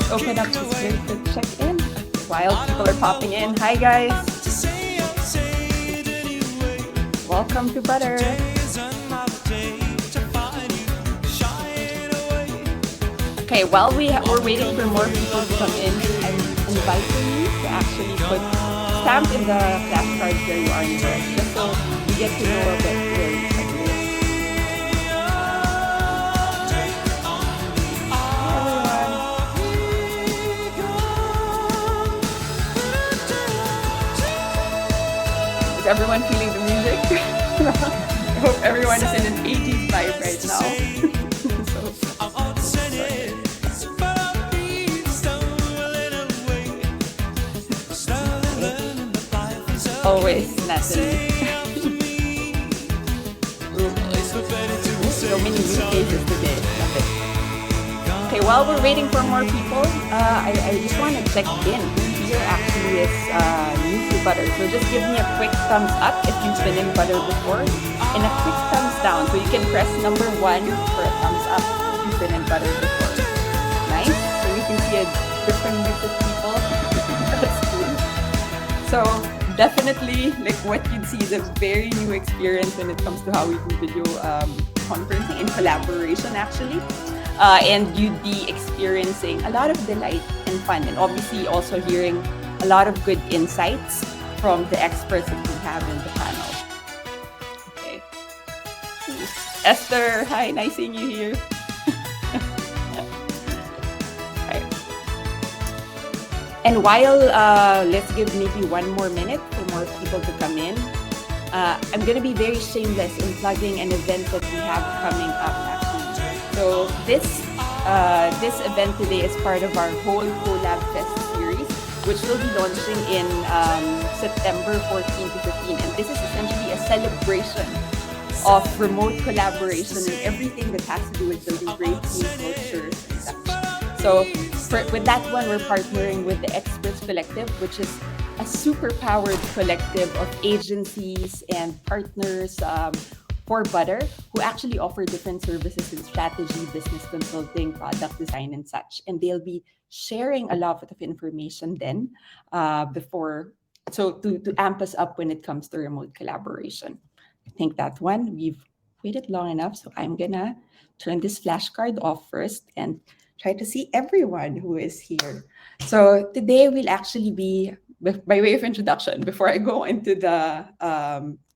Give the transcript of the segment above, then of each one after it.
Open up this very quick check-in while people are popping in. Hi guys, welcome to Butter. Okay, while we're waiting for more people to come in, I'm inviting you to actually put stamp in the flashcards where you are in the rest, just so you get to know a bit where you are. Is everyone feeling the music? I hope everyone is in an 80s vibe right now. Always, Natalie. So many new faces today. Love it. Okay, while we're waiting for more people, I just want to check in. Here actually is new to Butter. So just give me a quick thumbs up if you've been in Butter before, and a quick thumbs down. So you can press number 1 for a thumbs up if you've been in Butter before. Nice. So we can see a different group of people. That's cool. So definitely, like what you'd see is a very new experience when it comes to how we do video conferencing and collaboration actually. And you'd be experiencing a lot of delight and fun, and obviously also hearing a lot of good insights from the experts that we have in the panel. Okay. Esther, hi, nice seeing you here. Right. And while let's give maybe 1 more minute for more people to come in, I'm going to be very shameless in plugging an event that we have coming up actually. So this event today is part of our whole Collab Fest series, which will be launching in September 14 to 15. And this is essentially a celebration of remote collaboration and everything that has to do with building great team cultures and such. So with that one, we're partnering with the Experts Collective, which is a super powered collective of agencies and partners for Butter, who actually offer different services in strategy, business consulting, product design, and such. And they'll be sharing a lot of information then to amp us up when it comes to remote collaboration. I think that one, we've waited long enough, so I'm gonna turn this flashcard off first and try to see everyone who is here. So today we'll actually be, by way of introduction, before I go into the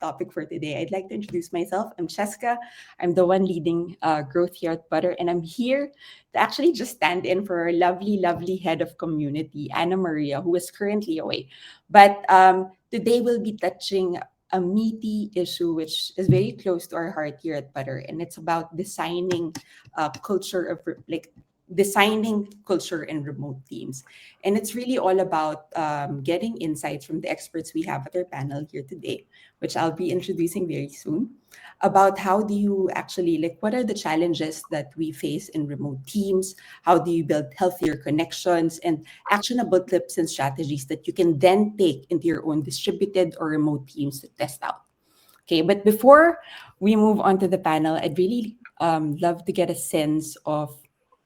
topic for today, I'd like to introduce myself. I'm Cheska. I'm the one leading growth here at Butter, and I'm here to actually just stand in for our lovely, lovely head of community, Anna Maria, who is currently away. But today we'll be touching a meaty issue which is very close to our heart here at Butter, and it's about designing culture in remote teams. And it's really all about getting insights from the experts we have at our panel here today, which I'll be introducing very soon, about how do you actually, what are the challenges that we face in remote teams? How do you build healthier connections and actionable tips and strategies that you can then take into your own distributed or remote teams to test out? Okay, but before we move on to the panel, I'd really love to get a sense of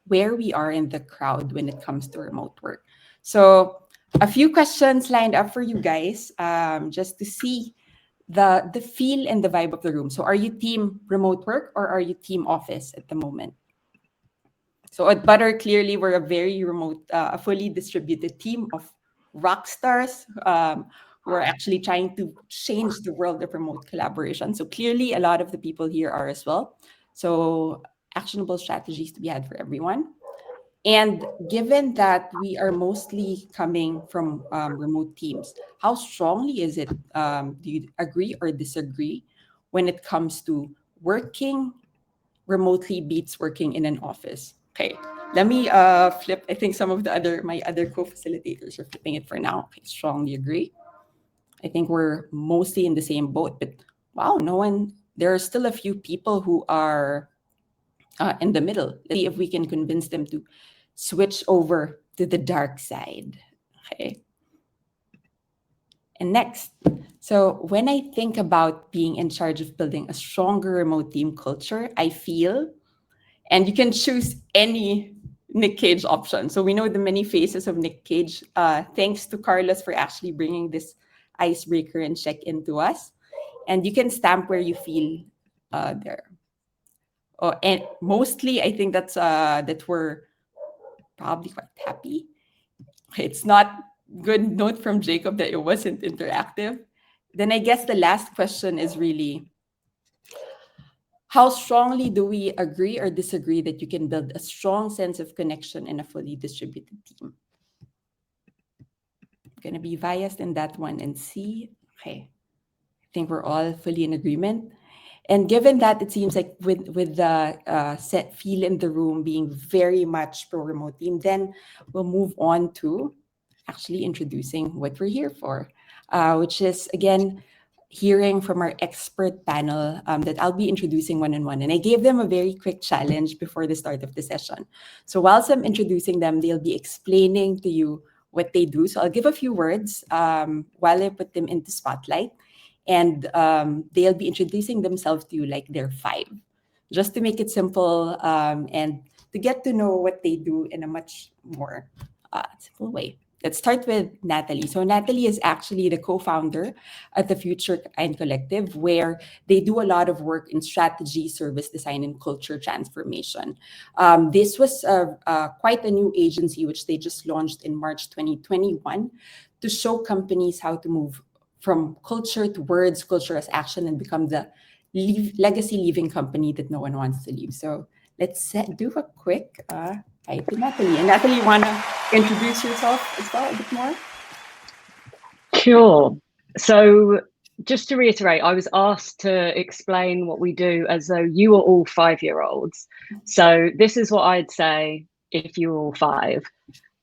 where we are in the crowd when it comes to remote work. So a few questions lined up for you guys, just to see the feel and the vibe of the room. So are you team remote work or are you team office at the moment? So at Butter, clearly we're a very remote, a fully distributed team of rock stars who are actually trying to change the world of remote collaboration. So clearly a lot of the people here are as well. So actionable strategies to be had for everyone. And given that we are mostly coming from remote teams, how strongly is it, do you agree or disagree when it comes to working remotely beats working in an office? Okay, let me flip. I think some of my other co-facilitators are flipping it for now. Okay, strongly agree. I think we're mostly in the same boat, but wow, there are still a few people who are in the middle. Let's see if we can convince them to switch over to the dark side. Okay. And next, so when I think about being in charge of building a stronger remote team culture, I feel, and you can choose any Nick Cage option. So we know the many faces of Nick Cage. Thanks to Carlos for actually bringing this icebreaker and check in to us. And you can stamp where you feel there. Oh, and mostly, I think that we're probably quite happy. It's not good note from Jacob that it wasn't interactive. Then I guess the last question is really, how strongly do we agree or disagree that you can build a strong sense of connection in a fully distributed team? I'm gonna be biased in that one and see. Okay, I think we're all fully in agreement. And given that it seems like with the set feel in the room being very much pro remote team, then we'll move on to actually introducing what we're here for, which is again hearing from our expert panel that I'll be introducing one on one. And I gave them a very quick challenge before the start of the session. So whilst I'm introducing them, they'll be explaining to you what they do. So I'll give a few words while I put them into spotlight, and they'll be introducing themselves to you like they're five, just to make it simple and to get to know what they do in a much more simple way. Let's start with Natalie. So Natalie is actually the co-founder at the Future Kind Collective, where they do a lot of work in strategy, service design, and culture transformation. This was quite a new agency, which they just launched in March 2021 to show companies how to move from culture to words, culture as action, and become the legacy leaving company that no one wants to leave. So do a quick hi to Natalie. And Natalie, you want to introduce yourself as well a bit more? Sure. So just to reiterate, I was asked to explain what we do as though you were all 5-year-olds. So this is what I'd say if you were all five.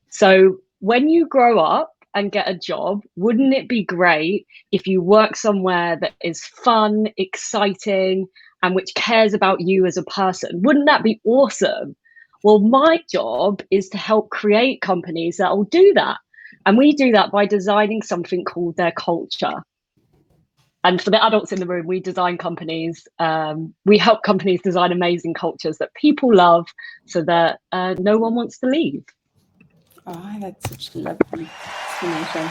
So when you grow up and get a job, wouldn't it be great if you work somewhere that is fun, exciting, and which cares about you as a person? Wouldn't that be awesome? Well, my job is to help create companies that will do that. And we do that by designing something called their culture. And for the adults in the room, we design companies. We help companies design amazing cultures that people love so that no one wants to leave. Oh, that's such a lovely explanation.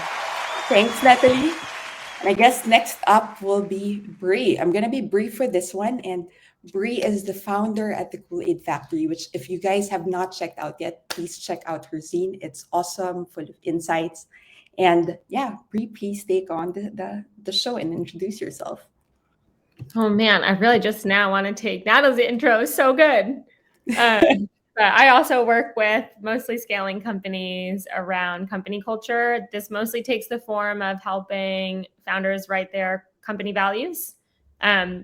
Thanks, Natalie. And I guess next up will be Brie. I'm going to be Brie for this one. And Brie is the founder at the Kool-Aid Factory, which if you guys have not checked out yet, please check out her zine. It's awesome, full of insights. And yeah, Brie, please take on the show and introduce yourself. Oh man, I really just now want to take Natalie's intro. So good. But I also work with mostly scaling companies around company culture. This mostly takes the form of helping founders write their company values,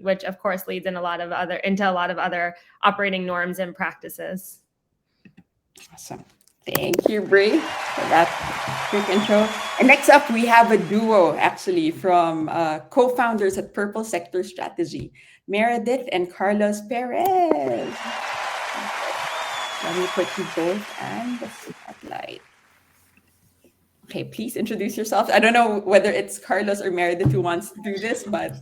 which of course leads into a lot of other operating norms and practices. Awesome. Thank you, Brie, for that quick intro. And next up, we have a duo actually from co-founders at Purple Sector Strategy, Meredith and Carlos Perez. Let me put you both on the spotlight. Okay, please introduce yourself. I don't know whether it's Carlos or Meredith who wants to do this, but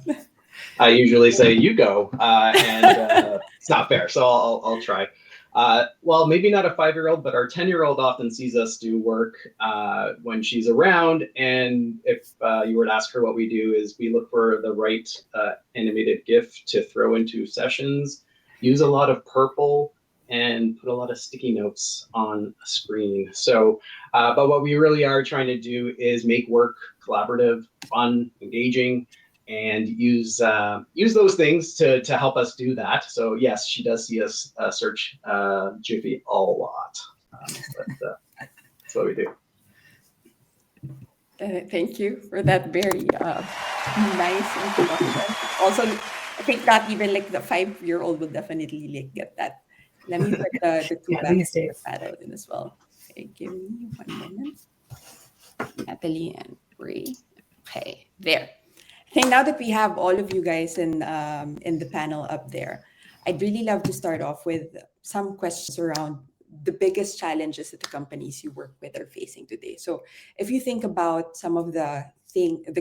I usually say you go, and it's not fair, so I'll try. Well, maybe not a 5-year-old, but our 10-year-old often sees us do work when she's around. And if you were to ask her what we do, is we look for the right animated GIF to throw into sessions, use a lot of purple, and put a lot of sticky notes on a screen. So, but what we really are trying to do is make work collaborative, fun, engaging, and use those things to help us do that. So yes, she does see us search Jiffy a lot, but that's what we do. Thank you for that very nice introduction. Also, I think not even like the 5-year-old will definitely like get that. Let me put the two back to the paddle in as well. Okay, give me 1 moment. Natalie and Brie. Okay, there. I think now that we have all of you guys in the panel up there, I'd really love to start off with some questions around the biggest challenges that the companies you work with are facing today. So if you think about some of the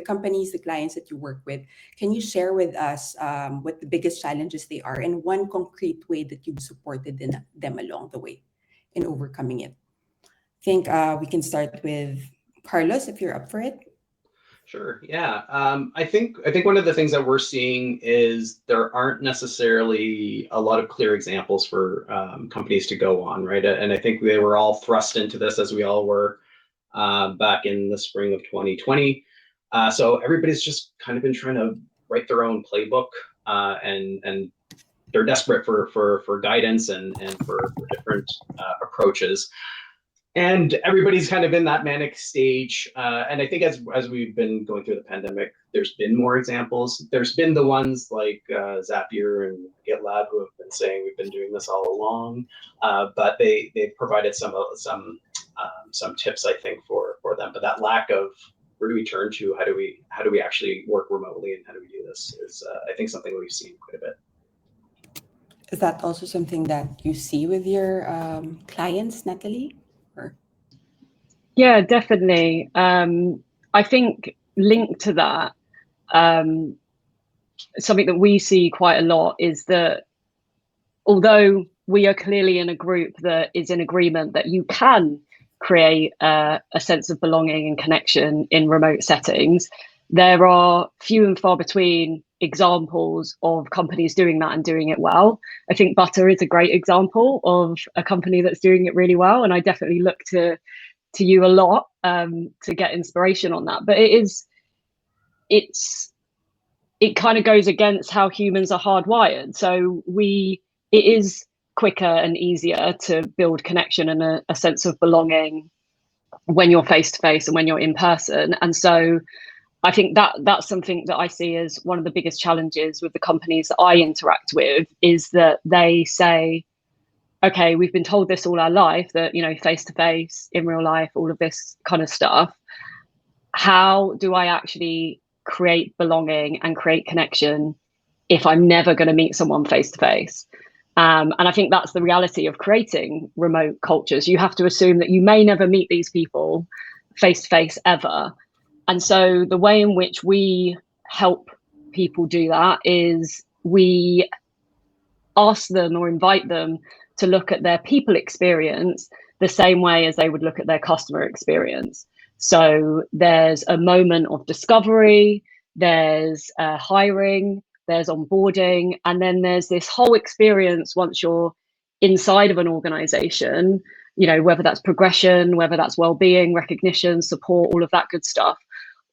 companies, the clients that you work with, can you share with us what the biggest challenges they are and one concrete way that you've supported them along the way? in overcoming it? I think we can start with Carlos, if you're up for it. Sure. Yeah. I think one of the things that we're seeing is there aren't necessarily a lot of clear examples for companies to go on, right? And I think they were all thrust into this, as we all were back in the spring of 2020. So everybody's just kind of been trying to write their own playbook, and they're desperate for guidance and for different approaches. And everybody's kind of in that manic stage. And I think as we've been going through the pandemic, there's been more examples. There's been the ones like Zapier and GitLab who have been saying we've been doing this all along, but they've provided some tips, I think, for them. But that lack of where do we turn to? How do we actually work remotely, and how do we do this is I think something we've seen quite a bit. Is that also something that you see with your clients, Natalie? Or? Yeah, definitely. I think linked to that, something that we see quite a lot is that although we are clearly in a group that is in agreement that you can create a sense of belonging and connection in remote settings, there are few and far between examples of companies doing that and doing it well. I think Butter is a great example of a company that's doing it really well, and I definitely look to you a lot to get inspiration on that. But it kind of goes against how humans are hardwired. So it is quicker and easier to build connection and a sense of belonging when you're face to face and when you're in person. And so I think that's something that I see as one of the biggest challenges with the companies that I interact with, is that they say, okay, we've been told this all our life, that, face to face, in real life, all of this kind of stuff. How do I actually create belonging and create connection if I'm never going to meet someone face to face? And I think that's the reality of creating remote cultures. You have to assume that you may never meet these people face to face ever. And so the way in which we help people do that is we ask them or invite them to look at their people experience the same way as they would look at their customer experience. So there's a moment of discovery, there's hiring, there's onboarding, and then there's this whole experience once you're inside of an organization, whether that's progression, whether that's well-being, recognition, support, all of that good stuff.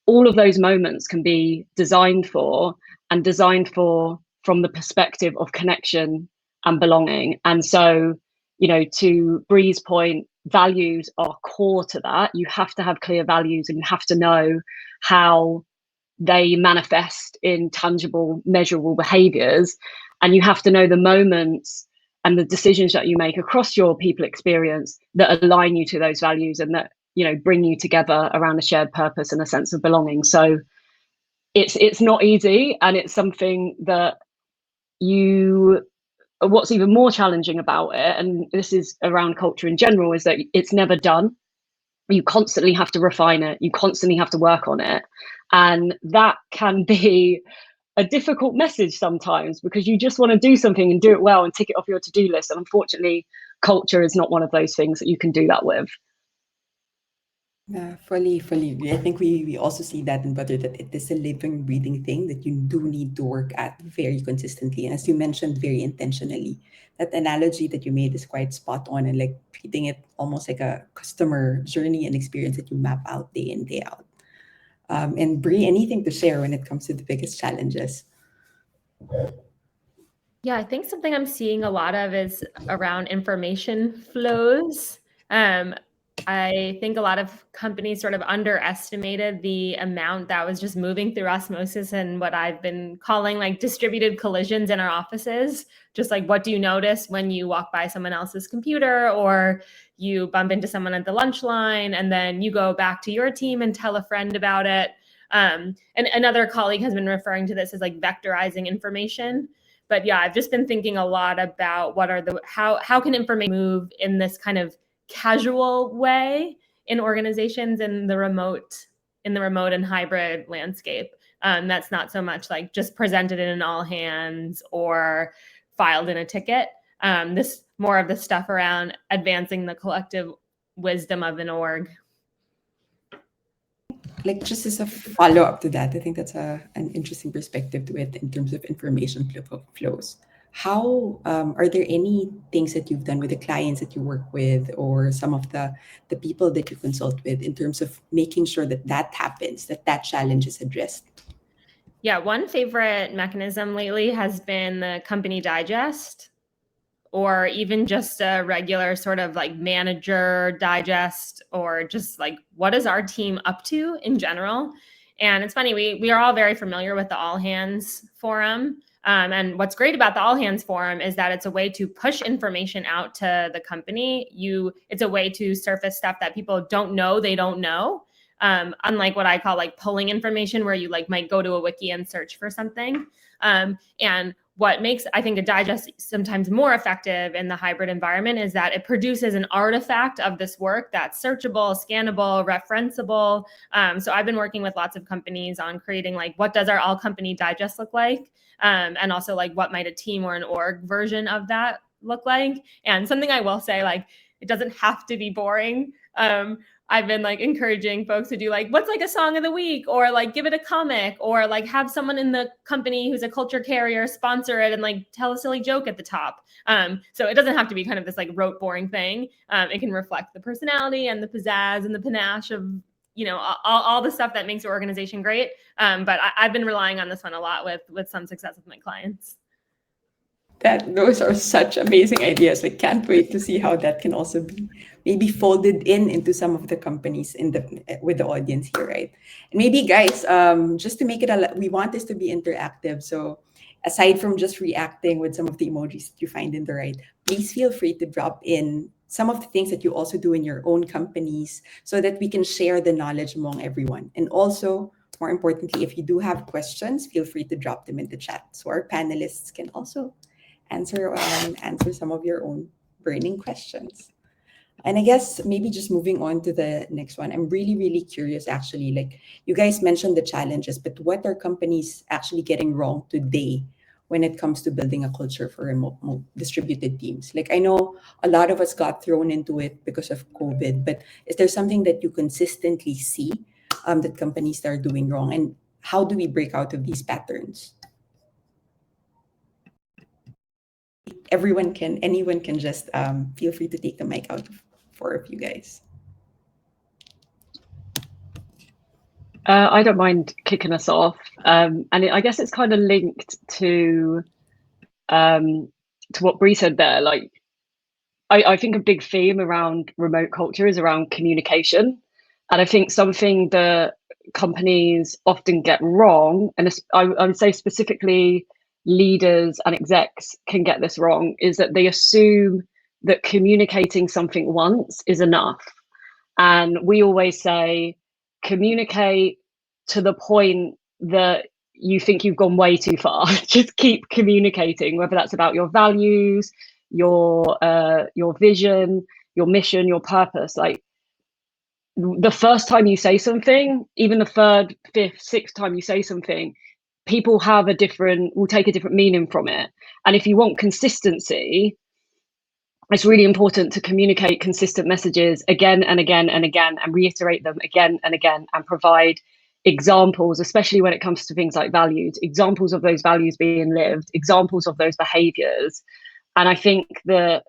All of those moments can be designed for from the perspective of connection and belonging. And so, to Brie's point, values are core to that. You have to have clear values, and you have to know how they manifest in tangible, measurable behaviors. And you have to know the moments and the decisions that you make across your people experience that align you to those values and that, bring you together around a shared purpose and a sense of belonging. So it's not easy, and it's something that what's even more challenging about it, and this is around culture in general, is that it's never done. You constantly have to refine it. You constantly have to work on it. And that can be a difficult message sometimes, because you just want to do something and do it well and tick it off your to-do list. And unfortunately, culture is not one of those things that you can do that with. Yeah, fully. I think we also see that in Butter, that it is a living, breathing thing that you do need to work at very consistently. And as you mentioned, very intentionally. That analogy that you made is quite spot on, and like treating it almost like a customer journey and experience that you map out day in, day out. And Brie, anything to share when it comes to the biggest challenges? Yeah, I think something I'm seeing a lot of is around information flows. I think a lot of companies sort of underestimated the amount that was just moving through osmosis and what I've been calling like distributed collisions in our offices. Just like, what do you notice when you walk by someone else's computer, or you bump into someone at the lunch line, and then you go back to your team and tell a friend about it. And another colleague has been referring to this as like vectorizing information. But yeah, I've just been thinking a lot about how can information move in this kind of casual way in organizations in the remote and hybrid landscape. That's not so much like just presented in an all hands or filed in a ticket. This more of the stuff around advancing the collective wisdom of an org. Like, just as a follow-up to that, I think that's an interesting perspective to it in terms of information flows. How are there any things that you've done with the clients that you work with, or some of the people that you consult with, in terms of making sure that that happens, that challenge is addressed? Yeah, one favorite mechanism lately has been the company digest, or even just a regular sort of like manager digest, or just like, what is our team up to in general? And it's funny, we are all very familiar with the All Hands Forum. And what's great about the All Hands Forum is that it's a way to push information out to the company. It's a way to surface stuff that people don't know they don't know. Unlike what I call like pulling information, where you like might go to a wiki and search for something. And what makes, I think, a digest sometimes more effective in the hybrid environment is that it produces an artifact of this work that's searchable, scannable, referenceable. So I've been working with lots of companies on creating like, what does our all company digest look like? And also like, what might a team or an org version of that look like? And something I will say, like, it doesn't have to be boring. I've been like encouraging folks to do like, what's like a song of the week, or like give it a comic, or like have someone in the company who's a culture carrier sponsor it and like tell a silly joke at the top. So it doesn't have to be kind of this like rote boring thing. It can reflect the personality and the pizzazz and the panache of, you know, all the stuff that makes your organization great. But I've been relying on this one a lot with some success with my clients. Those are such amazing ideas. Like, can't wait to see how that can also be maybe folded into some of the companies with the audience here, right? And maybe, guys, just to make it we want this to be interactive. So aside from just reacting with some of the emojis that you find in the right, please feel free to drop in some of the things that you also do in your own companies, so that we can share the knowledge among everyone. And also, more importantly, if you do have questions, feel free to drop them in the chat, so our panelists can also answer some of your own burning questions. And I guess maybe just moving on to the next one, I'm really, really curious actually. Like, you guys mentioned the challenges, but what are companies actually getting wrong today when it comes to building a culture for remote distributed teams? Like, I know a lot of us got thrown into it because of COVID, but is there something that you consistently see that companies are doing wrong? And how do we break out of these patterns? Anyone can just feel free to take the mic out for a few guys. I don't mind kicking us off, and I guess it's kind of linked to what Brie said there. Like, I think a big theme around remote culture is around communication, and I think something that companies often get wrong, and I would say specifically leaders and execs can get this wrong, is that they assume that communicating something once is enough. And we always say, communicate to the point that you think you've gone way too far. Just keep communicating, whether that's about your values, your vision, your mission, your purpose. Like, the first time you say something, even the third, fifth, sixth time you say something, people will take a different meaning from it. And if you want consistency, it's really important to communicate consistent messages again and again and again, and reiterate them again and again, and provide examples, especially when it comes to things like values, examples of those values being lived, examples of those behaviors. And I think that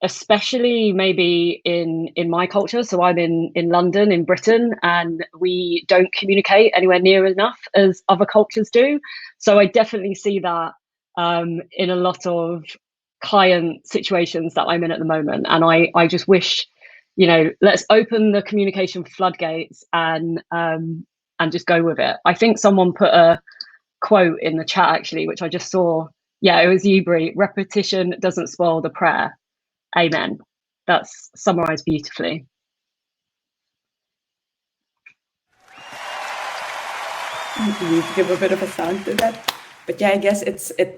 especially maybe in my culture, so I'm in London, in Britain, and we don't communicate anywhere near enough as other cultures do. So I definitely see that in a lot of client situations that I'm in at the moment. And I just wish, let's open the communication floodgates and just go with it. I think someone put a quote in the chat actually, which I just saw. Yeah, it was you, Brie. Repetition doesn't spoil the prayer. Amen. That's summarized beautifully. We give a bit of a sound to that, but yeah, I guess I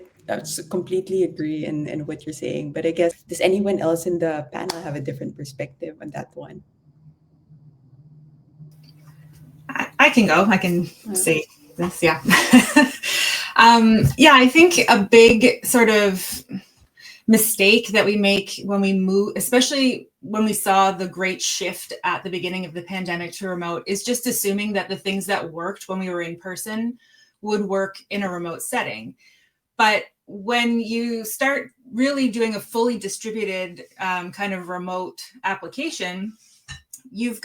completely agree in what you're saying. But I guess, does anyone else in the panel have a different perspective on that one? I can go. I can say this. Yeah. Yeah, I think a big sort of mistake that we make when we move, especially when we saw the great shift at the beginning of the pandemic to remote, is just assuming that the things that worked when we were in person would work in a remote setting. But when you start really doing a fully distributed kind of remote application, you've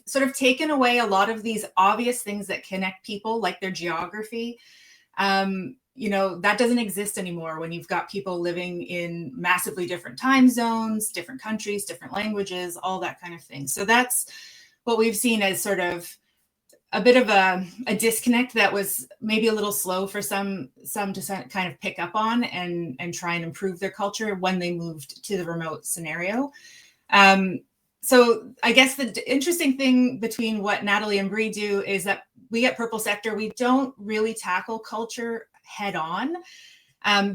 sort of taken away a lot of these obvious things that connect people, like their geography. That doesn't exist anymore when you've got people living in massively different time zones, different countries, different languages, all that kind of thing. So that's what we've seen as sort of a bit of a disconnect that was maybe a little slow for some to kind of pick up on and try and improve their culture when they moved to the remote scenario. So I guess the interesting thing between what Natalie and Brie do is that we at Purple Sector, we don't really tackle culture head on,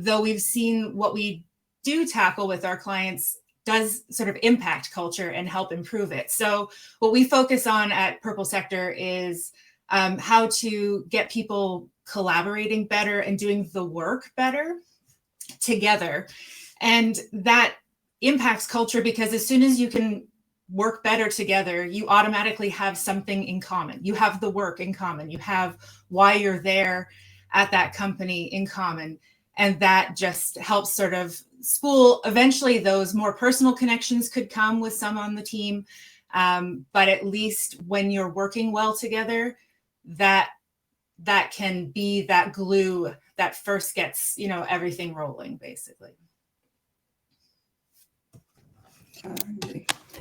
though we've seen what we do tackle with our clients does sort of impact culture and help improve it. So what we focus on at Purple Sector is how to get people collaborating better and doing the work better together. And that impacts culture because as soon as you can work better together, you automatically have something in common. You have the work in common. You have why you're there at that company in common. And that just helps sort of spool. Eventually, those more personal connections could come with some on the team. But at least when you're working well together, that can be that glue that first gets, everything rolling, basically.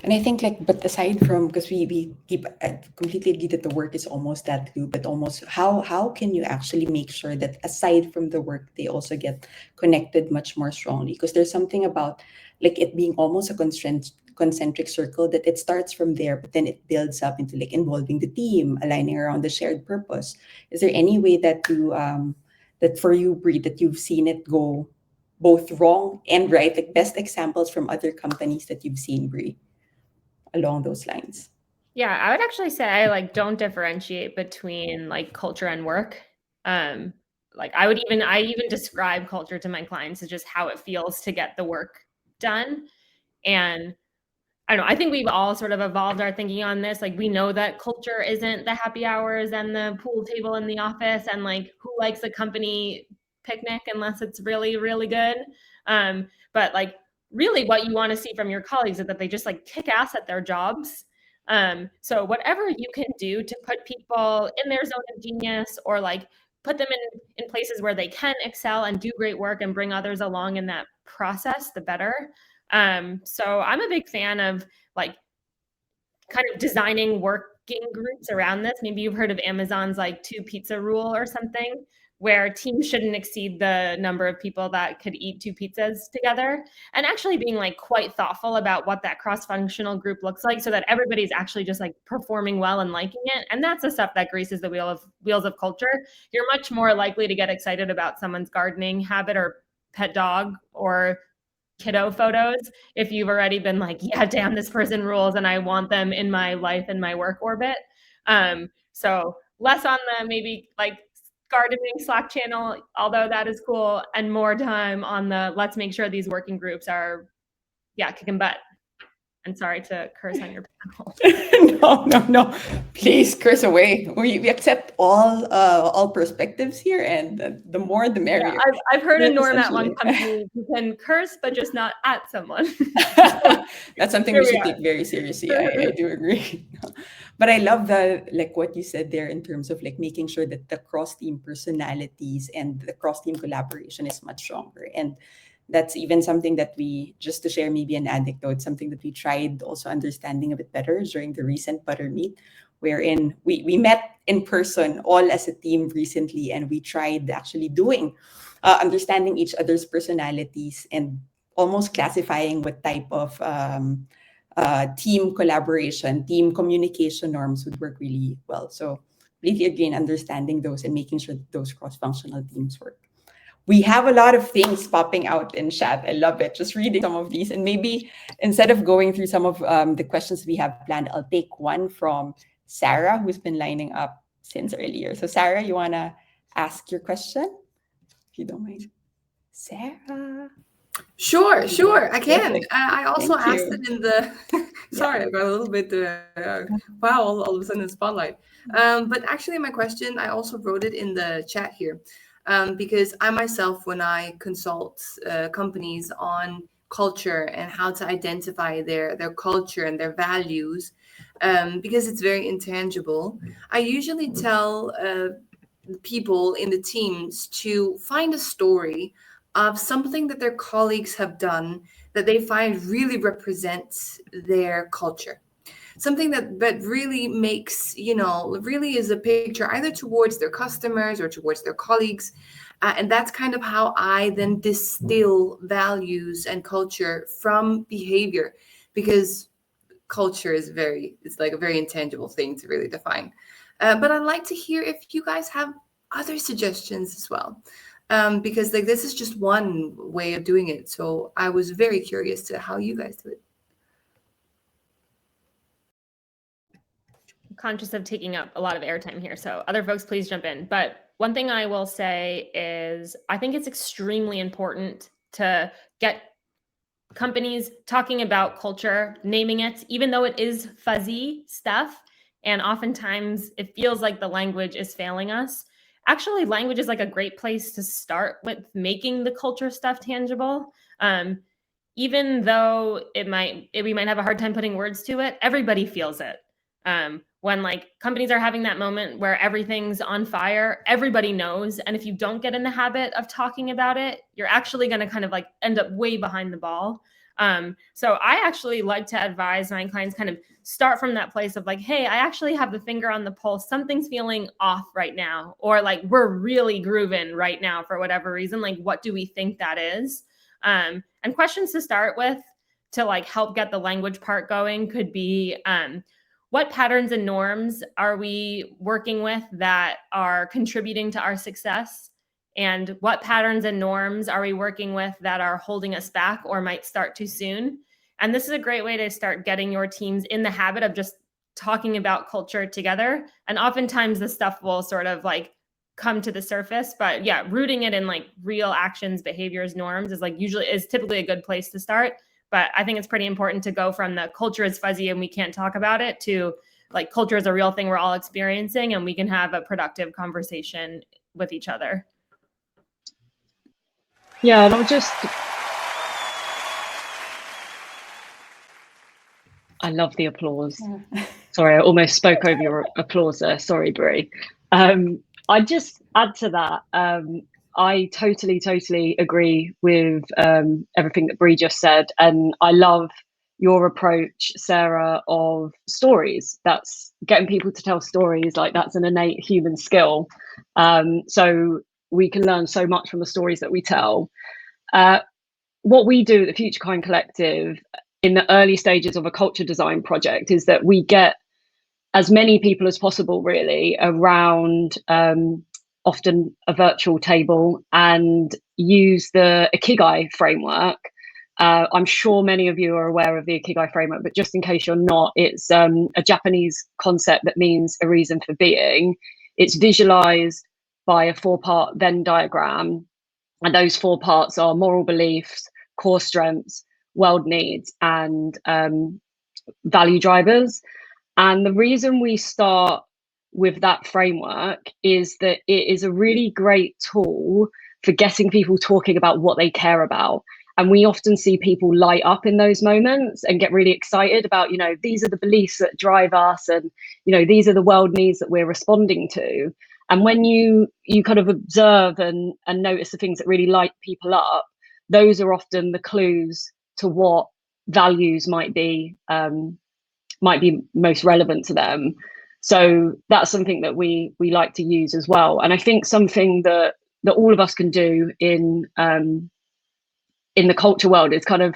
And I think but aside from, because we keep, I completely agree that the work is almost that glue, but almost how can you actually make sure that aside from the work, they also get connected much more strongly? Because there's something about it being almost a concentric circle that it starts from there, but then it builds up into involving the team, aligning around the shared purpose. Is there any way that that for you, Brie, that you've seen it go both wrong and right, best examples from other companies that you've seen, Brie, along those lines? Yeah, I would actually say I don't differentiate between culture and work. I even describe culture to my clients as just how it feels to get the work done. And I don't know, I think we've all sort of evolved our thinking on this. We know that culture isn't the happy hours and the pool table in the office and who likes a company picnic unless it's really, really good. But really what you want to see from your colleagues is that they just kick ass at their jobs. So whatever you can do to put people in their zone of genius or put them in places where they can excel and do great work and bring others along in that process, the better. So I'm a big fan of kind of designing working groups around this. Maybe you've heard of Amazon's 2 pizza rule or something, where teams shouldn't exceed the number of people that could eat 2 pizzas together, and actually being quite thoughtful about what that cross-functional group looks like so that everybody's actually just performing well and liking it. And that's the stuff that greases the wheels of culture. You're much more likely to get excited about someone's gardening habit or pet dog or kiddo photos if you've already been yeah, damn, this person rules and I want them in my life and my work orbit. So less on the maybe gardening Slack channel, although that is cool, and more time on the let's make sure these working groups are kicking butt. And sorry to curse on your panel. No. Please curse away. We accept all perspectives here, and the more the merrier. Yeah, I've heard a norm at one company: you can curse, but just not at someone. That's something we should take very seriously. I do agree. But I love what you said there in terms of making sure that the cross-team personalities and the cross-team collaboration is much stronger. And that's even something that just to share maybe an anecdote, something that we tried also understanding a bit better during the recent Butter Meet, wherein we met in person all as a team recently, and we tried actually doing understanding each other's personalities and almost classifying what type of team collaboration, team communication norms would work really well. So completely agree in understanding those and making sure that those cross-functional teams work. We have a lot of things popping out in chat. I love it. Just reading some of these. And maybe instead of going through some of the questions we have planned, I'll take one from Sarah, who's been lining up since earlier. So Sarah, you want to ask your question? If you don't mind. Sarah. Sure, I can. I also Thank asked you. it in the. Sorry, I got a little bit. Wow, all of a sudden spotlight. But actually, my question, I also wrote it in the chat here, because I myself, when I consult companies on culture and how to identify their culture and their values, because it's very intangible, I usually tell people in the teams to find a story of something that their colleagues have done that they find really represents their culture, something that really makes, really is a picture either towards their customers or towards their colleagues. And that's kind of how I then distill values and culture from behavior, because culture is it's like a very intangible thing to really define. But I'd like to hear if you guys have other suggestions as well, because like this is just one way of doing it. So I was very curious to how you guys do it. Conscious of taking up a lot of airtime here, so other folks please jump in. But one thing I will say is I think it's extremely important to get companies talking about culture, naming it, even though it is fuzzy stuff. And oftentimes it feels like the language is failing us. Actually, language is like a great place to start with making the culture stuff tangible. Even though we might have a hard time putting words to it, everybody feels it. When like companies are having that moment where everything's on fire, everybody knows. And if you don't get in the habit of talking about it, you're actually going to kind of like end up way behind the ball. So I actually like to advise my clients kind of start from that place of like, hey, I actually have the finger on the pulse. Something's feeling off right now, or like we're really grooving right now for whatever reason. Like, what do we think that is? And questions to start with to like help get the language part going could be, what patterns and norms are we working with that are contributing to our success? And what patterns and norms are we working with that are holding us back or might start too soon? And this is a great way to start getting your teams in the habit of just talking about culture together. And oftentimes this stuff will sort of like come to the surface, but yeah, rooting it in like real actions, behaviors, norms is typically a good place to start. But I think it's pretty important to go from the culture is fuzzy and we can't talk about it to like culture is a real thing we're all experiencing and we can have a productive conversation with each other. Yeah, and I love the applause. Sorry, I almost spoke over your applause there. Sorry, Brie. I'd just add to that. I totally agree with everything that Brie just said. And I love your approach, Sarah, of stories. That's getting people to tell stories. Like that's an innate human skill. So we can learn so much from the stories that we tell. What we do at the Future Kind Collective in the early stages of a culture design project is that we get as many people as possible really around often a virtual table and use the Ikigai framework. I'm sure many of you are aware of the Ikigai framework, but just in case you're not, it's a Japanese concept that means a reason for being. It's visualized by a 4-part Venn diagram. And those 4 parts are moral beliefs, core strengths, world needs, and value drivers. And the reason we start with that framework is that it is a really great tool for getting people talking about what they care about. And we often see people light up in those moments and get really excited about, these are the beliefs that drive us and, these are the world needs that we're responding to. And when you kind of observe and notice the things that really light people up, those are often the clues to what values might be most relevant to them. So that's something that we like to use as well. And I think something that all of us can do in the culture world is kind of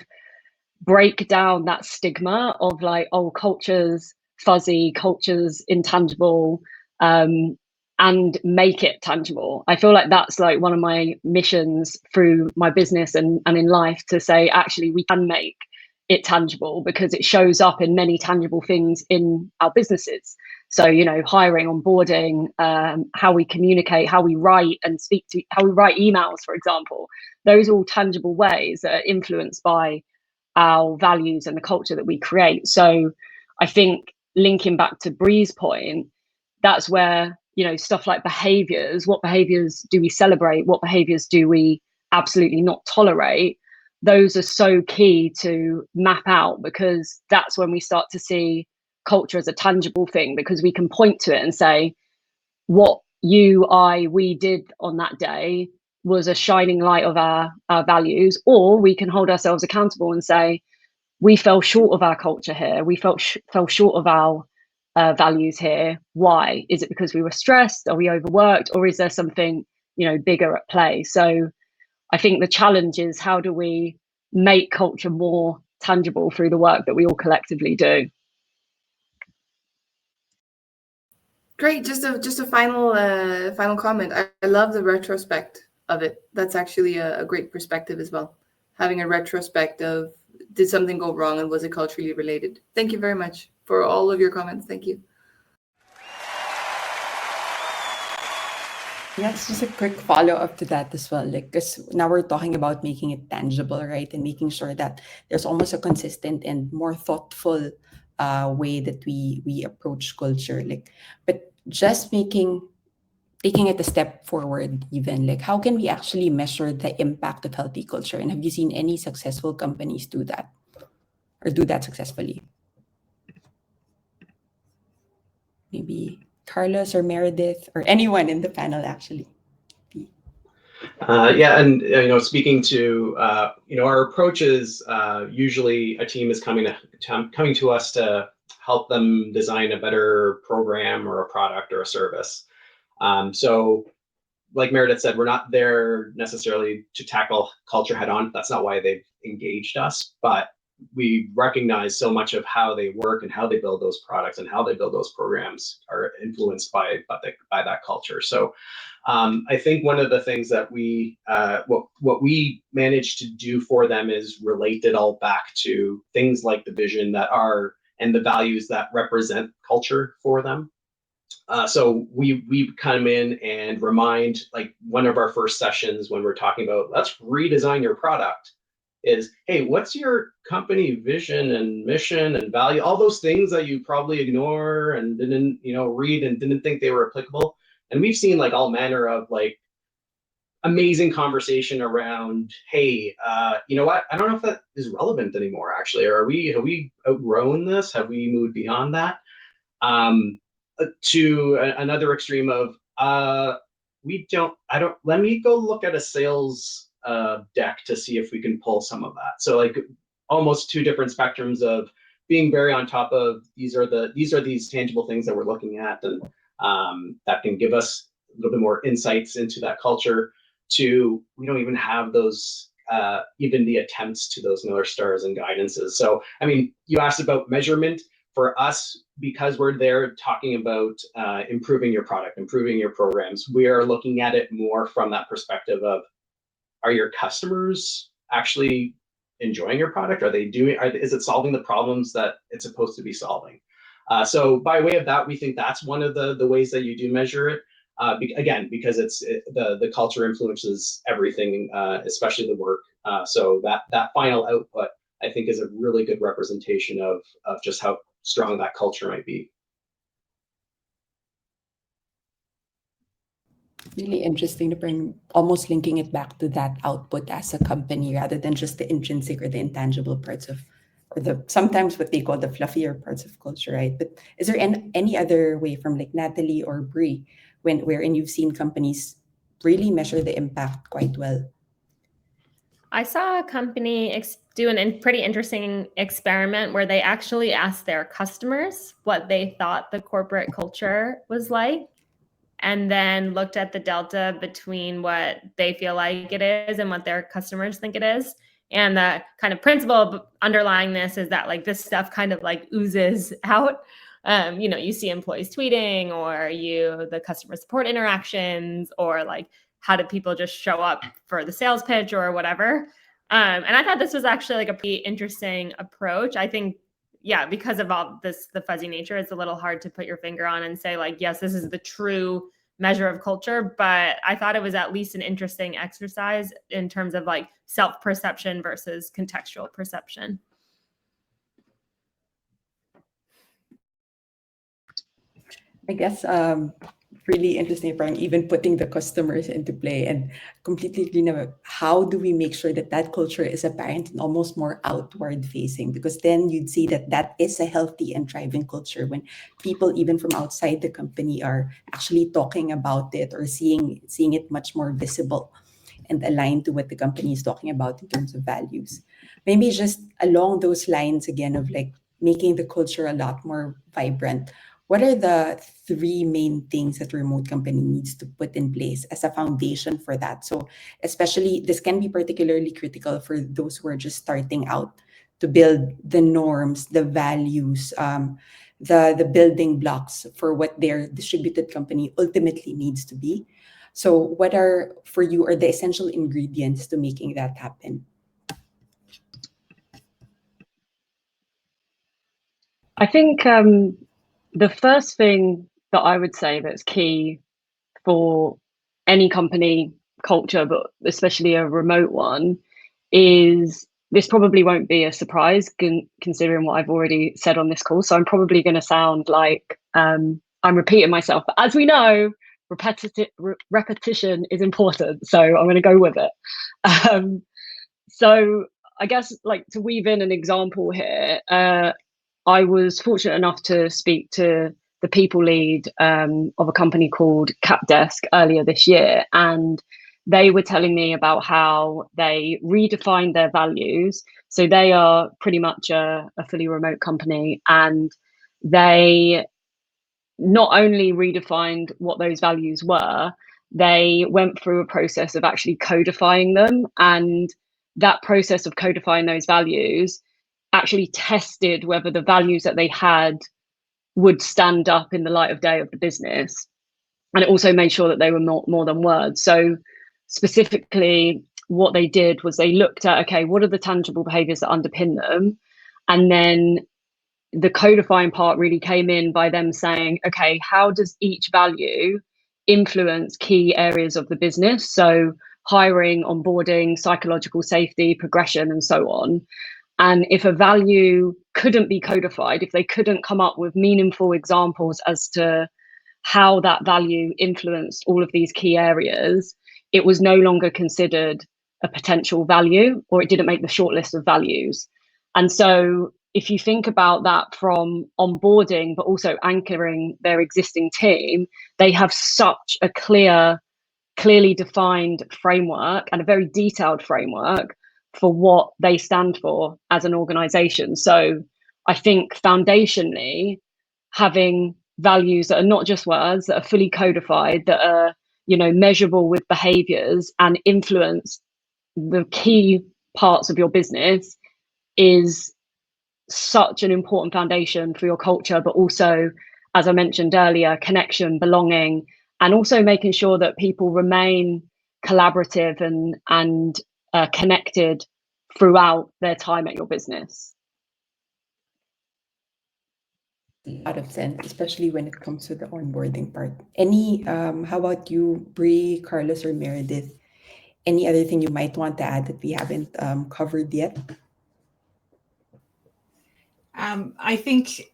break down that stigma of like, oh, culture's fuzzy, culture's intangible, and make it tangible. I feel like that's like one of my missions through my business and in life, to say, actually, we can make it tangible because it shows up in many tangible things in our businesses. So, you know, hiring, onboarding, how we communicate, how we write and speak to, how we write emails, for example, those are all tangible ways that are influenced by our values and the culture that we create. So I think linking back to Brie's point, that's where, you know, stuff like behaviors, what behaviors do we celebrate? What behaviors do we absolutely not tolerate? Those are so key to map out, because that's when we start to see culture as a tangible thing, because we can point to it and say what we did on that day was a shining light of our values, or we can hold ourselves accountable and say we fell short of our culture here, we fell short of our values here. Why? Is it because we were stressed? Are we overworked? Or is there something, you know, bigger at play? So I think the challenge is, how do we make culture more tangible through the work that we all collectively do? Great. Just a final comment. I love the retrospect of it. That's actually a great perspective as well. Having a retrospect of, did something go wrong and was it culturally related? Thank you very much for all of your comments. Thank you. Yeah, it's just a quick follow-up to that as well. Like, because now we're talking about making it tangible, right? And making sure that there's almost a consistent and more thoughtful way that we approach culture. Like, but just taking it a step forward, even like, how can we actually measure the impact of healthy culture? And have you seen any successful companies do that or do that successfully? Maybe Carlos or Meredith or anyone in the panel, actually. Yeah, and you know, speaking to you know, our approach is usually a team is coming to us to help them design a better program or a product or a service. So, like Meredith said, we're not there necessarily to tackle culture head on. That's not why they've engaged us, but we recognize so much of how they work and how they build those products and how they build those programs are influenced by that culture. So I think one of the things that we what we managed to do for them is relate it all back to things like the vision that are and the values that represent culture for them. So we come in and remind, like one of our first sessions when we're talking about let's redesign your product is, hey, what's your company vision and mission and value? All those things that you probably ignore and didn't, you know, read and didn't think they were applicable. And we've seen like all manner of like amazing conversation around, hey, you know what? I don't know if that is relevant anymore, actually. Or have we outgrown this? Have we moved beyond that? To another extreme of, let me go look at a sales deck to see if we can pull some of that. So like almost two different spectrums of being very on top of these are these tangible things that we're looking at, and that can give us a little bit more insights into that culture, to we don't even have those even the attempts to those North Stars and guidances. So I mean, you asked about measurement. For us, because we're there talking about improving your product, improving your programs, we are looking at it more from that perspective of, are your customers actually enjoying your product? Is it solving the problems that it's supposed to be solving? So by way of that, we think that's one of the ways that you do measure it. Again, because the culture influences everything, especially the work. So that final output, I think, is a really good representation of just how strong that culture might be. Really interesting to bring, almost linking it back to that output as a company rather than just the intrinsic or the intangible parts of, or the sometimes what they call the fluffier parts of culture, right? But is there any other way from like Natalie or Brie wherein you've seen companies really measure the impact quite well? I saw a company do a pretty interesting experiment where they actually asked their customers what they thought the corporate culture was like, and then looked at the delta between what they feel like it is and what their customers think it is. And the kind of principle underlying this is that like this stuff kind of like oozes out. You know, you see employees tweeting, or the customer support interactions, or like how do people just show up for the sales pitch or whatever. And I thought this was actually like a pretty interesting approach. I think, yeah, because of all this, the fuzzy nature, it's a little hard to put your finger on and say like, yes, this is the true measure of culture. But I thought it was at least an interesting exercise in terms of like self-perception versus contextual perception. I guess really interesting, parang even putting the customers into play and completely, how do we make sure that that culture is apparent and almost more outward facing? Because then you'd see that that is a healthy and thriving culture when people even from outside the company are actually talking about it or seeing it much more visible and aligned to what the company is talking about in terms of values. Maybe just along those lines again of like making the culture a lot more vibrant. What are the three main things that a remote company needs to put in place as a foundation for that? So, especially this can be particularly critical for those who are just starting out to build the norms, the values, the building blocks for what their distributed company ultimately needs to be. So, what are for you are the essential ingredients to making that happen? I think the first thing that I would say that's key for any company culture, but especially a remote one, is this probably won't be a surprise considering what I've already said on this call. So I'm probably going to sound like I'm repeating myself. But as we know, repetition is important. So I'm going to go with it. So I guess like to weave in an example here, I was fortunate enough to speak to the people lead of a company called CapDesk earlier this year, and they were telling me about how they redefined their values. So they are pretty much a fully remote company, and they not only redefined what those values were, they went through a process of actually codifying them. And that process of codifying those values actually tested whether the values that they had would stand up in the light of day of the business. And it also made sure that they were more than words. So specifically, what they did was they looked at, okay, what are the tangible behaviors that underpin them? And then the codifying part really came in by them saying, okay, how does each value influence key areas of the business? So hiring, onboarding, psychological safety, progression, and so on. And if a value couldn't be codified, if they couldn't come up with meaningful examples as to how that value influenced all of these key areas, it was no longer considered a potential value, or it didn't make the short list of values. And so if you think about that from onboarding, but also anchoring their existing team, they have such a clearly defined framework and a very detailed framework for what they stand for as an organization. So I think foundationally, having values that are not just words, that are fully codified, that are, measurable with behaviors and influence the key parts of your business is such an important foundation for your culture, but also, as I mentioned earlier, connection, belonging, and also making sure that people remain collaborative and connected throughout their time at your business. Out of sense, especially when it comes to the onboarding part. How about you, Brie, Carlos, or Meredith? Any other thing you might want to add that we haven't covered yet? I think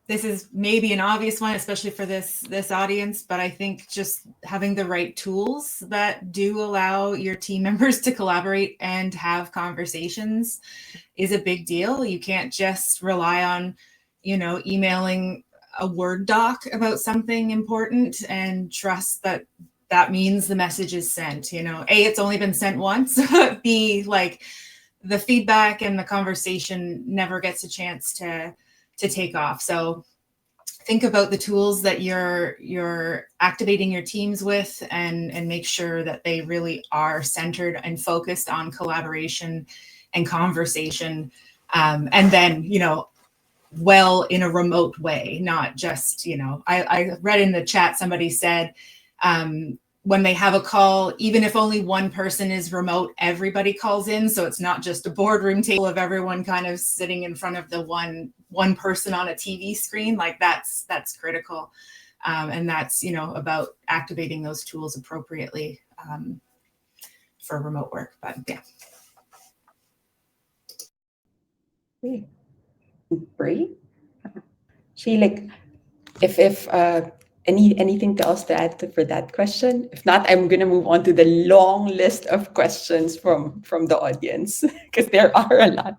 this is maybe an obvious one, especially for this audience, but I think just having the right tools that do allow your team members to collaborate and have conversations is a big deal. You can't just rely on, emailing a Word doc about something important and trust that that means the message is sent. A, it's only been sent once. B, like the feedback and the conversation never gets a chance to take off. So think about the tools that you're activating your teams with and make sure that they really are centered and focused on collaboration and conversation. And then, well, in a remote way, not just, I read in the chat, somebody said, when they have a call, even if only one person is remote, everybody calls in. So it's not just a boardroom table of everyone kind of sitting in front of the one person on a TV screen. Like that's critical. And that's, about activating those tools appropriately for remote work. But yeah. Brie? She if anything else to add for that question? If not, I'm gonna move on to the long list of questions from the audience because there are a lot.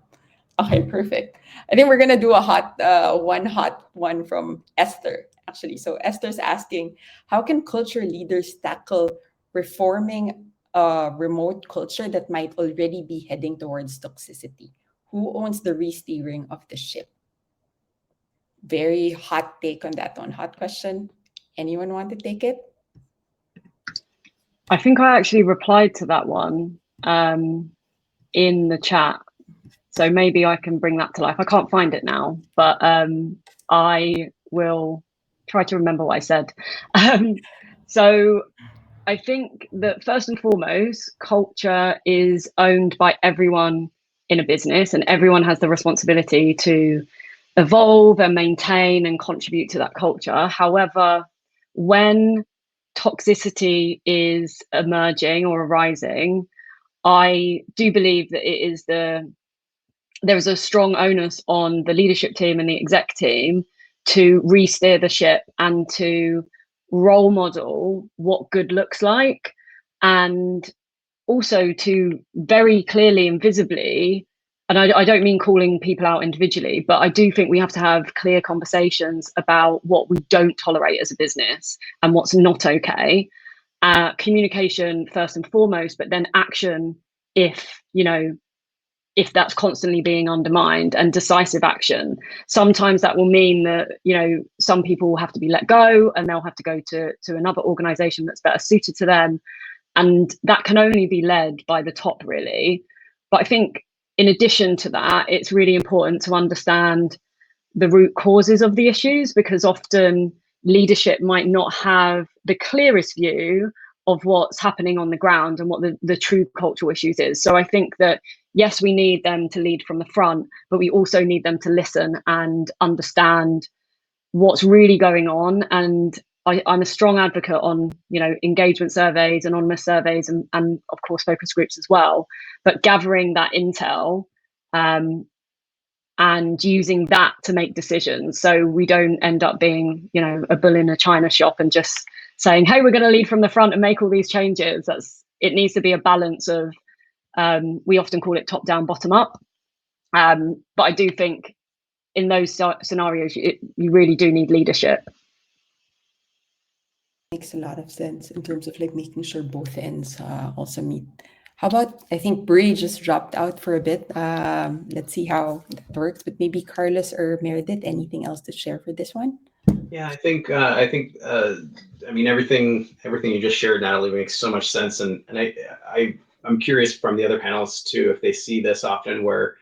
Okay, perfect. I think we're gonna do a hot one from Esther actually. So Esther's asking, how can culture leaders tackle reforming a remote culture that might already be heading towards toxicity? Who owns the re-steering of the ship? Very hot take on that one. Hot question. Anyone want to take it? I think I actually replied to that one in the chat. So maybe I can bring that to life. I can't find it now, but I will try to remember what I said. So I think that first and foremost, culture is owned by everyone in a business, and everyone has the responsibility to evolve and maintain and contribute to that culture. However, when toxicity is emerging or arising, I do believe that there is a strong onus on the leadership team and the exec team to re-steer the ship and to role model what good looks like, and also to very clearly and visibly, and I don't mean calling people out individually, but I do think we have to have clear conversations about what we don't tolerate as a business and what's not okay. Communication first and foremost, but then action if that's constantly being undermined, and decisive action. Sometimes that will mean that, some people will have to be let go and they'll have to go to another organization that's better suited to them. And that can only be led by the top, really. But I think in addition to that, it's really important to understand the root causes of the issues, because often leadership might not have the clearest view of what's happening on the ground and what the true cultural issues is. So I think that, yes, we need them to lead from the front, but we also need them to listen and understand what's really going on. And I'm a strong advocate on, engagement surveys, anonymous surveys, and of course focus groups as well. But gathering that intel and using that to make decisions, so we don't end up being, a bull in a china shop and just saying, hey, we're going to lead from the front and make all these changes. It needs to be a balance of, we often call it top down, bottom up. But I do think in those scenarios, you really do need leadership. Makes a lot of sense in terms of making sure both ends also meet. How about, I think Brie just dropped out for a bit. Let's see how that works. But maybe Carlos or Meredith, anything else to share for this one? Yeah, I think everything you just shared, Natalie, makes so much sense, and I'm curious from the other panelists too if they see this often, where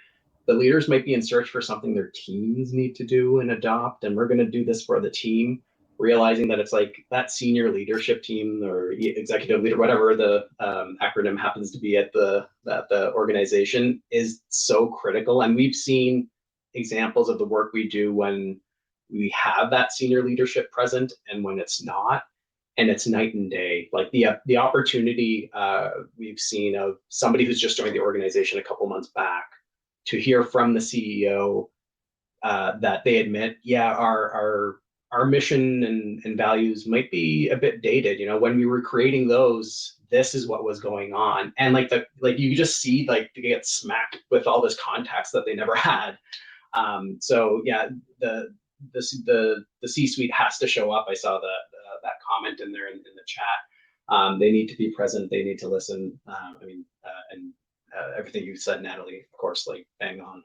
the leaders might be in search for something their teams need to do and adopt, and we're going to do this for the team, realizing that it's like that senior leadership team or executive leader, whatever the acronym happens to be at the organization, is so critical. And we've seen examples of the work we do when we have that senior leadership present and when it's not, and it's night and day. Like the opportunity we've seen of somebody who's just joined the organization a couple months back to hear from the CEO that they admit, yeah, our mission and values might be a bit dated. When we were creating those, this is what was going on, and you just see they get smacked with all this context that they never had. So yeah, the C-suite has to show up. I saw that comment in there in the chat. They need to be present. They need to listen. Everything you said, Natalie, of course, bang on.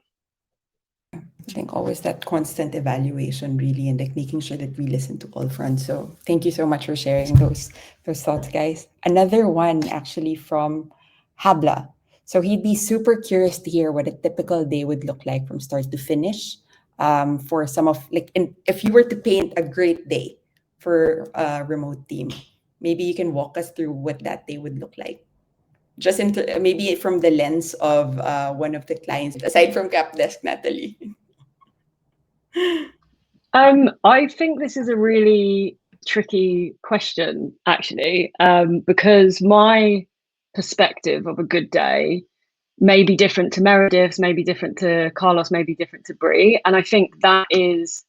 I think always that constant evaluation, really, and making sure that we listen to all fronts. So thank you so much for sharing those thoughts, guys. Another one actually from Habla. So he'd be super curious to hear what a typical day would look like from start to finish. For some of if you were to paint a great day for a remote team, Maybe you can walk us through what that day would look like. Just maybe from the lens of one of the clients, aside from Cap Desk, Natalie. I think this is a really tricky question, actually, because my perspective of a good day may be different to Meredith's, may be different to Carlos, may be different to Brie, and I think that is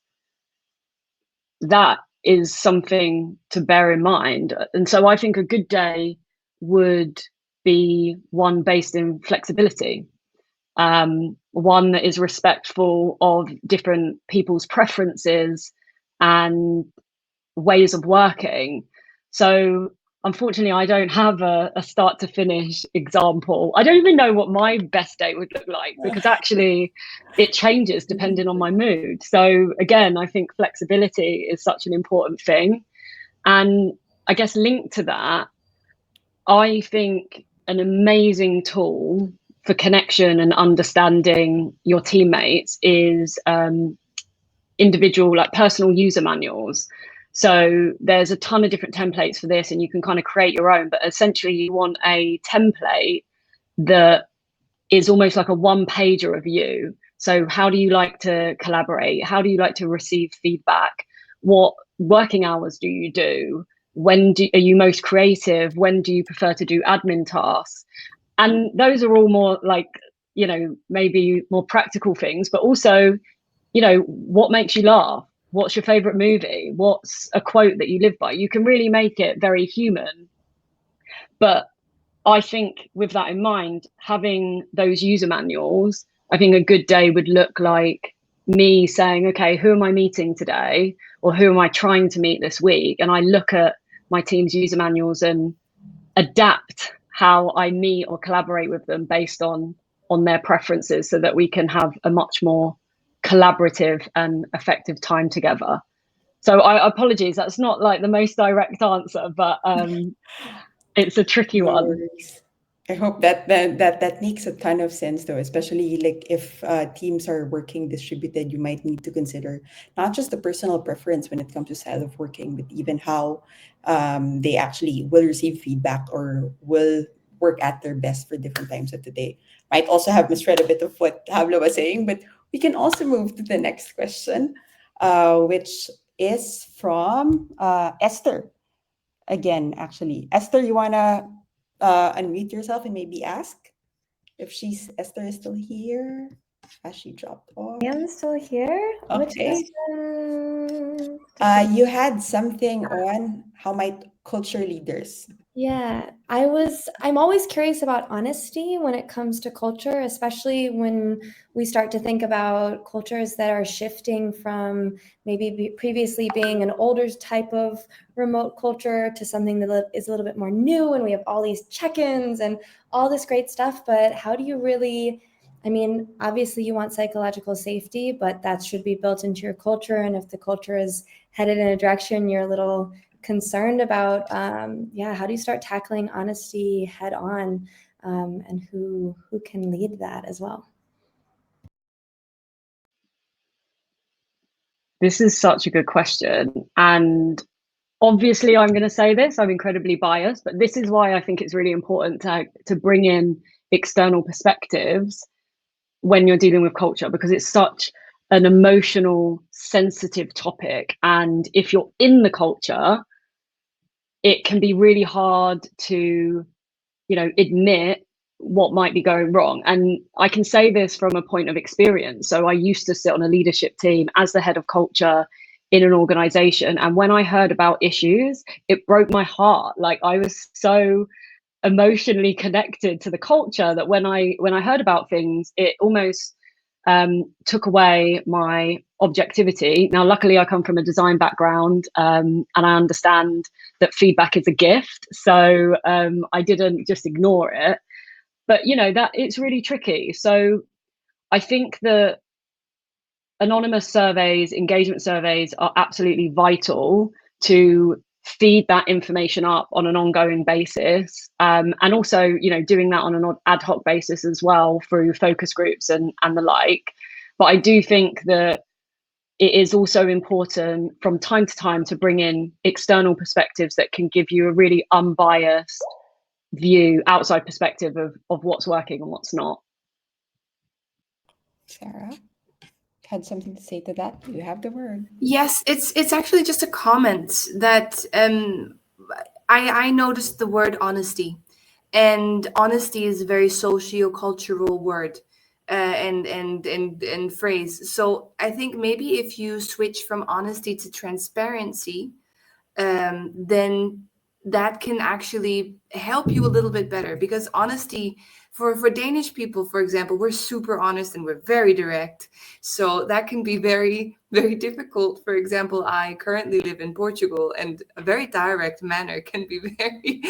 something to bear in mind. And so I think a good day would be one based in flexibility, one that is respectful of different people's preferences and ways of working. So unfortunately, I don't have a start to finish example. I don't even know what my best day would look like, because actually it changes depending on my mood. So again, I think flexibility is such an important thing. And I guess linked to that, I think an amazing tool for connection and understanding your teammates is individual, like personal user manuals. So there's a ton of different templates for this, and you can kind of create your own, but essentially you want a template that is almost like a one pager of you. So how do you like to collaborate? How do you like to receive feedback? What working hours do you do? When are you most creative? When do you prefer to do admin tasks? And those are all more like, maybe more practical things, but also, what makes you laugh? What's your favorite movie? What's a quote that you live by? You can really make it very human. But I think with that in mind, having those user manuals, I think a good day would look like me saying, okay, who am I meeting today? Or who am I trying to meet this week? And I look at my team's user manuals and adapt how I meet or collaborate with them based on their preferences, so that we can have a much more collaborative and effective time together. So apologies, that's not like the most direct answer, but it's a tricky one. I hope that makes a ton of sense, though, especially like if teams are working distributed, you might need to consider not just the personal preference when it comes to style of working, but even how they actually will receive feedback or will work at their best for different times of the day. Might also have misread a bit of what Hablo was saying, but we can also move to the next question, which is from Esther. Again, actually, Esther, you wanna unmute yourself and maybe ask if Esther is still here. Has she dropped off? I am still here. Which Okay. question? You had something on how might culture leaders. Yeah, I'm always curious about honesty when it comes to culture, especially when we start to think about cultures that are shifting from maybe previously being an older type of remote culture to something that is a little bit more new, and we have all these check-ins and all this great stuff. But how do you really, I mean, obviously you want psychological safety, but that should be built into your culture. And if the culture is headed in a direction you're a little concerned about, how do you start tackling honesty head on, and who can lead that as well? This is such a good question. And obviously I'm going to say this, I'm incredibly biased, but this is why I think it's really important to bring in external perspectives when you're dealing with culture, because it's such an emotional, sensitive topic. And if you're in the culture, it can be really hard to, admit what might be going wrong. And I can say this from a point of experience. So I used to sit on a leadership team as the head of culture in an organization. And when I heard about issues, it broke my heart. Like, I was so emotionally connected to the culture that when I heard about things, it almost took away my objectivity. Now, luckily, I come from a design background, and I understand that feedback is a gift. So I didn't just ignore it. But, that it's really tricky. So I think that anonymous surveys, engagement surveys are absolutely vital to feed that information up on an ongoing basis, and also doing that on an ad hoc basis as well through focus groups and the like. But I do think that it is also important from time to time to bring in external perspectives that can give you a really unbiased view, outside perspective of what's working and what's not. Sarah had something to say to that. You have the word. Yes, it's actually just a comment that I noticed the word honesty, and honesty is a very socio-cultural word and phrase. So I think maybe if you switch from honesty to transparency, then that can actually help you a little bit better, because honesty for Danish people, for example, we're super honest and we're very direct. So that can be very, very difficult. For example, I currently live in Portugal, and a very direct manner can be very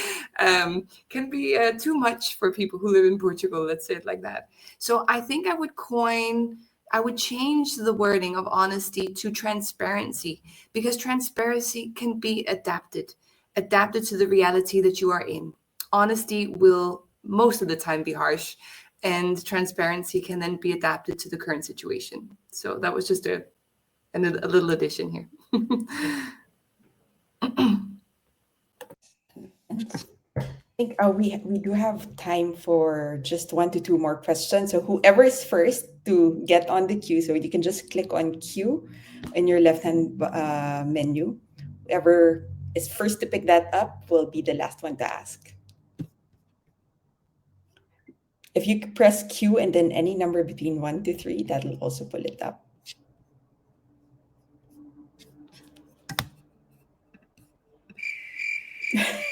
too much for people who live in Portugal. Let's say it like that. So I think I would change the wording of honesty to transparency, because transparency can be adapted to the reality that you are in. Honesty will most of the time be harsh, and transparency can then be adapted to the current situation. So that was just a little addition here. I think we do have time for just 1 to 2 more questions. So whoever is first to get on the queue, so you can just click on queue in your left-hand menu. Whoever is first to pick that up will be the last one to ask. If you press Q and then any number between 1 to 3, that'll also pull it up.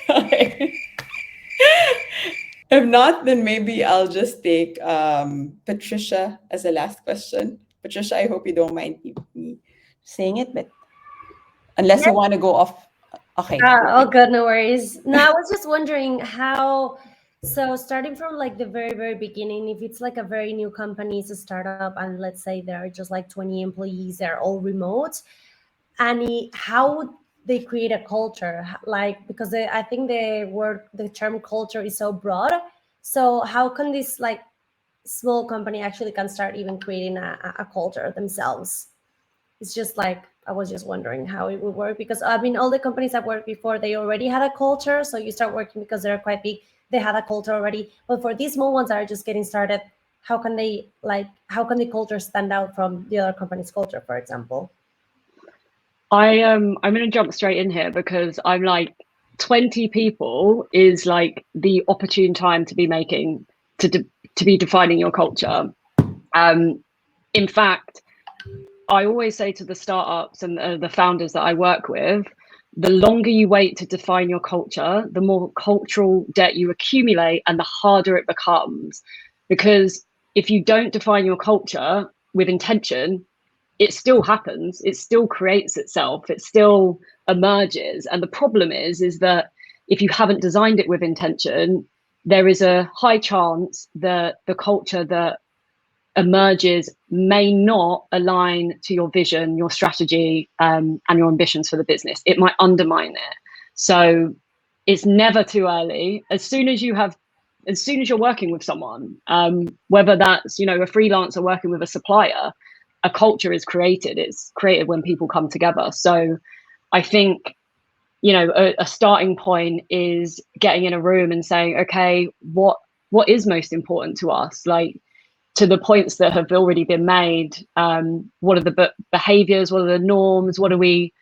Okay. If not, then maybe I'll just take Patricia as a last question. Patricia, I hope you don't mind me saying it, but unless you want to go off. Okay. Oh, good, no worries. No, I was just wondering how. So starting from like the very, very beginning, if it's like a very new company, it's a startup, and let's say there are just like 20 employees, they're all remote, and how would they create a culture? Like, because I think the term culture is so broad. So how can this like small company actually can start even creating a culture themselves? It's just like, I was just wondering how it would work, because I mean, all the companies I've worked before, they already had a culture. So you start working because they're quite big, they had a culture already. But for these small ones that are just getting started, how can the culture stand out from the other company's culture, for example? I'm going to jump straight in here, because I'm like, 20 people is like the opportune time to be be defining your culture. In fact, I always say to the startups and the founders that I work with, the longer you wait to define your culture, the more cultural debt you accumulate and the harder it becomes. Because if you don't define your culture with intention, it still happens, it still creates itself, it still emerges. And the problem is that if you haven't designed it with intention, there is a high chance that the culture that emerges may not align to your vision, your strategy, and your ambitions for the business. It might undermine it. So it's never too early. As soon as you're working with someone, whether that's, a freelancer working with a supplier, a culture is created. It's created when people come together. So I think, a starting point is getting in a room and saying, okay, what is most important to us? Like, to the points that have already been made, what are the behaviors? What are the norms? What do we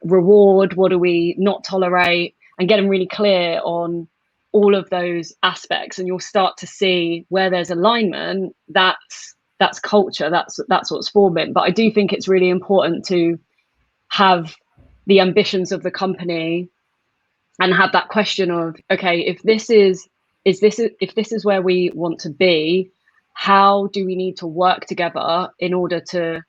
reward? What do we not tolerate? And get them really clear on all of those aspects. And you'll start to see where there's alignment. That's culture. That's what's forming. But I do think it's really important to have the ambitions of the company and have that question of, okay, if this is where we want to be, how do we need to work together in order to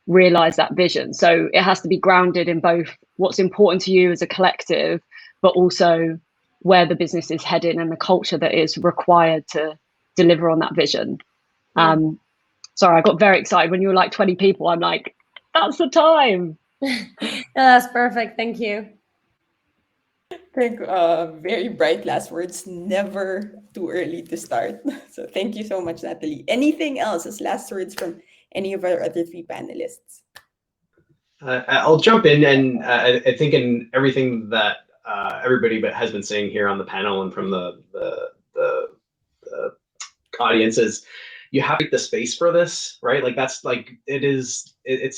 realize that vision? So it has to be grounded in both what's important to you as a collective, but also where the business is heading and the culture that is required to deliver on that vision. Sorry, I got very excited when you were like 20 people. I'm like, that's the time. That's perfect. Thank you. I think very bright last words. Never too early to start. So thank you so much, Natalie. Anything else as last words from any of our other three panelists? I'll jump in, and I think in everything that everybody has been saying here on the panel and from the audiences, you have to make the space for this, right? Like that's like it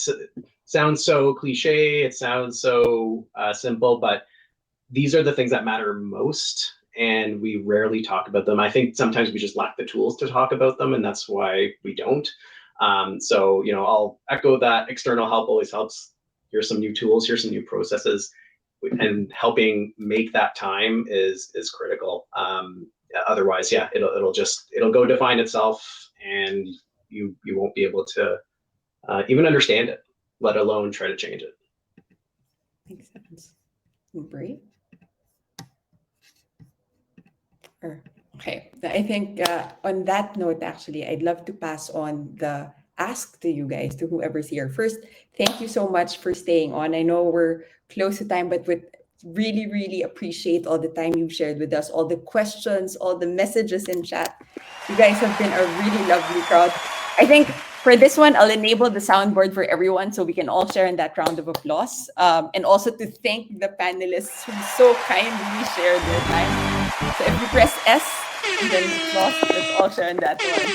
sounds so cliche, it sounds so simple, but these are the things that matter most, and we rarely talk about them. I think sometimes we just lack the tools to talk about them, and that's why we don't. So, I'll echo that external help always helps. Here's some new tools, here's some new processes, and helping make that time is critical. Otherwise, yeah, it'll go define itself, and you won't be able to even understand it, let alone try to change it. Makes sense. Brie? Okay, I think on that note, actually, I'd love to pass on the ask to you guys, to whoever's here. First, thank you so much for staying on. I know we're close to time, but we really, really appreciate all the time you've shared with us, all the questions, all the messages in chat. You guys have been a really lovely crowd. I think for this one, I'll enable the soundboard for everyone so we can all share in that round of applause. And also to thank the panelists who so kindly shared their time. So if you press S and then applause, let's all share in that one.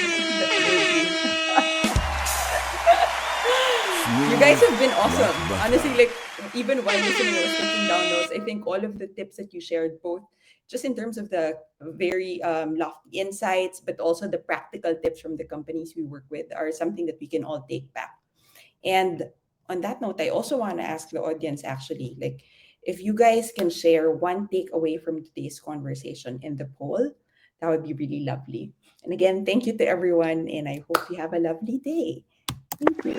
You guys have been awesome. Honestly, like even while listening, I was taking down notes. I think all of the tips that you shared, both just in terms of the very lofty insights, but also the practical tips from the companies we work with, are something that we can all take back. And on that note, I also want to ask the audience, actually, like, if you guys can share one takeaway from today's conversation in the poll, that would be really lovely. And again, thank you to everyone, and I hope you have a lovely day. Thank you.